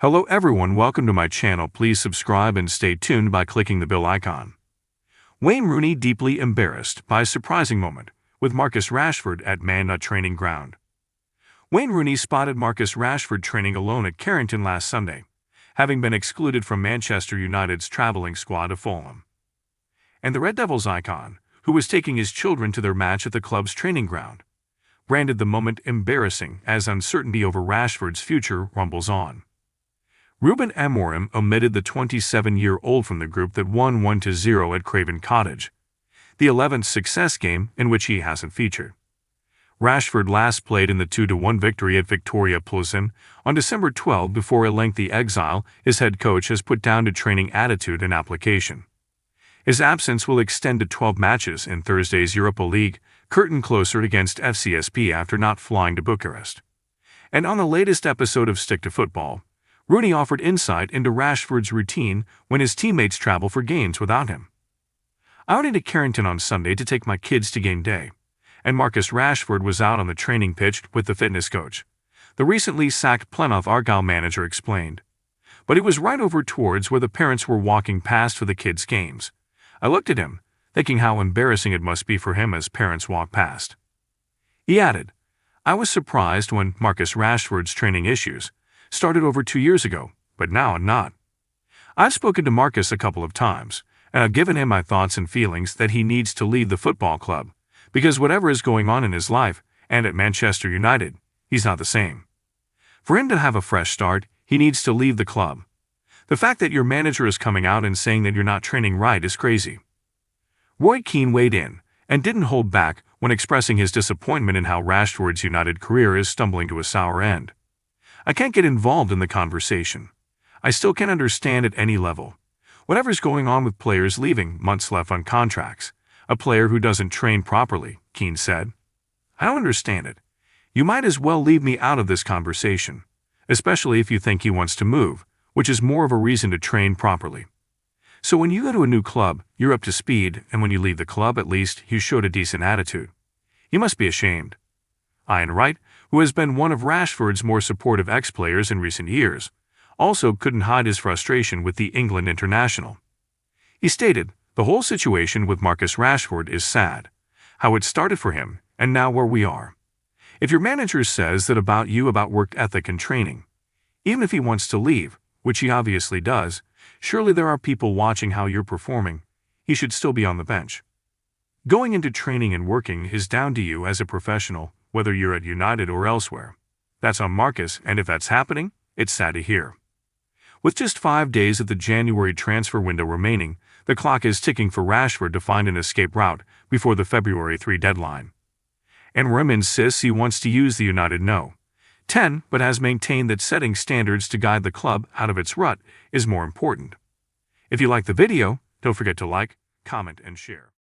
Hello everyone, welcome to my channel. Please subscribe and stay tuned by clicking the bell icon. Wayne Rooney deeply embarrassed by a surprising moment with Marcus Rashford at Man Ut training ground. Wayne Rooney spotted Marcus Rashford training alone at Carrington last Sunday, having been excluded from Manchester United's travelling squad to Fulham. And the Red Devils icon, who was taking his children to their match at the club's training ground, branded the moment embarrassing as uncertainty over Rashford's future rumbles on. Ruben Amorim omitted the 27-year-old from the group that won 1-0 at Craven Cottage, the 11th success game in which he hasn't featured. Rashford last played in the 2-1 victory at Victoria Plzen on December 12 before a lengthy exile his head coach has put down to training attitude and application. His absence will extend to 12 matches in Thursday's Europa League, curtain closer against FCSP after not flying to Bucharest. And on the latest episode of Stick to Football, Rooney offered insight into Rashford's routine when his teammates travel for games without him. "I went into Carrington on Sunday to take my kids to game day, and Marcus Rashford was out on the training pitch with the fitness coach," the recently sacked Plymouth Argyle manager explained. "But he was right over towards where the parents were walking past for the kids' games. I looked at him, thinking how embarrassing it must be for him as parents walk past." He added, "I was surprised when Marcus Rashford's training issues started over 2 years ago, but now I'm not. I've spoken to Marcus a couple of times, and I've given him my thoughts and feelings that he needs to leave the football club, because whatever is going on in his life and at Manchester United, he's not the same. For him to have a fresh start, he needs to leave the club. The fact that your manager is coming out and saying that you're not training right is crazy." Roy Keane weighed in and didn't hold back when expressing his disappointment in how Rashford's United career is stumbling to a sour end. "I can't get involved in the conversation. I still can't understand at any level. Whatever's going on with players leaving months left on contracts, a player who doesn't train properly," Keane said. "I don't understand it. You might as well leave me out of this conversation, especially if you think he wants to move, which is more of a reason to train properly. So when you go to a new club, you're up to speed, and when you leave the club, at least you showed a decent attitude. You must be ashamed." Ian Wright, who has been one of Rashford's more supportive ex-players in recent years, also couldn't hide his frustration with the England international. He stated, "The whole situation with Marcus Rashford is sad. How it started for him, and now where we are. If your manager says that about you about work ethic and training, even if he wants to leave, which he obviously does, surely there are people watching how you're performing. He should still be on the bench. Going into training and working is down to you as a professional, whether you're at United or elsewhere. That's on Marcus, and if that's happening, it's sad to hear." With just 5 days of the January transfer window remaining, the clock is ticking for Rashford to find an escape route before the February 3 deadline. Amorim insists he wants to use the United No.10, but has maintained that setting standards to guide the club out of its rut is more important. If you like the video, don't forget to like, comment, and share.